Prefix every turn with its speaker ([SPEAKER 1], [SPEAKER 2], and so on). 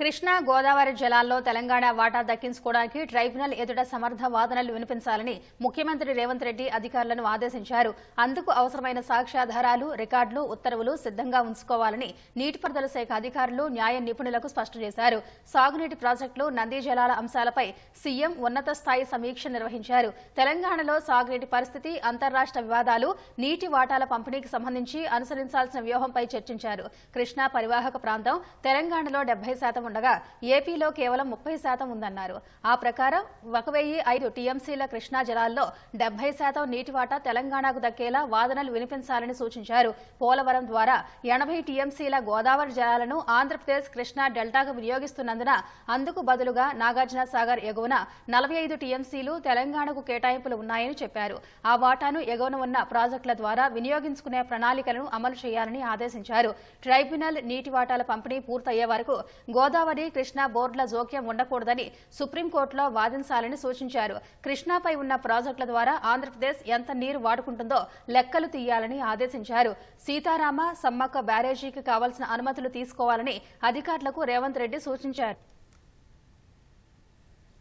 [SPEAKER 1] కృష్ణా గోదావరి జలాల్లో తెలంగాణ వాటా దక్కించుకోవడానికి ట్రైబ్యునల్ ఎదుట సమర్థ వాదనలు వినిపించాలని ముఖ్యమంత్రి రేవంత్ రెడ్డి అధికారులను ఆదేశించారు. అందుకు అవసరమైన సాక్ష్యాధారాలు, రికార్డులు, ఉత్తర్వులు సిద్ధంగా ఉంచుకోవాలని నీటిపారుదల శాఖ అధికారులు, న్యాయ నిపుణులకు స్పష్టం చేశారు. సాగునీటి ప్రాజెక్టులు, నంది జలాల అంశాలపై సీఎం ఉన్నత స్థాయి సమీక్ష నిర్వహించారు. తెలంగాణలో సాగునీటి పరిస్థితి, అంతర్రాష్ట్ర వివాదాలు, నీటి వాటాల పంపిణీకి సంబంధించి అనుసరించాల్సిన వ్యూహంపై చర్చించారు. కృష్ణా పరివాహక ప్రాంతం తెలంగాణలో 70% ఉండగా ఏపీలో కేవలం 30% ఉందన్నారు. ఆ ప్రకారం 1005 టీఎంసీల కృష్ణా జలాల్లో 70% నీటి వాటా తెలంగాణకు దక్కేలా వాదనలు వినిపించాలని సూచించారు. పోలవరం ద్వారా 80 టీఎంసీల గోదావరి జలాలను ఆంధ్రప్రదేశ్ కృష్ణా డెల్టాకు వినియోగిస్తున్నందున అందుకు బదులుగా నాగార్జున సాగర్ ఎగువన 45 టీఎంసీలు తెలంగాణకు కేటాయింపులు ఉన్నాయని చెప్పారు. ఆ వాటాను ఎగువన ఉన్న ప్రాజెక్టుల ద్వారా వినియోగించుకునే ప్రణాళికలను అమలు చేయాలని ఆదేశించారు. ట్రైబ్యునల్ నీటి వాటాల పంపిణీ పూర్తయ్యే వరకు గోదావరి, కృష్ణా బోర్డుల జోక్యం ఉండకూడదని సుప్రీంకోర్టులో వాదించాలని సూచించారు. కృష్ణాపై ఉన్న ప్రాజెక్టుల ద్వారా ఆంధ్రప్రదేశ్ ఎంత నీరు వాడుకుంటుందో లెక్కలు తీయాలని ఆదేశించారు. సీతారామ, సమ్మక్క బ్యారేజీకి కావాల్సిన అనుమతులు తీసుకోవాలని అధికారులకు రేవంత్ రెడ్డి సూచించారు.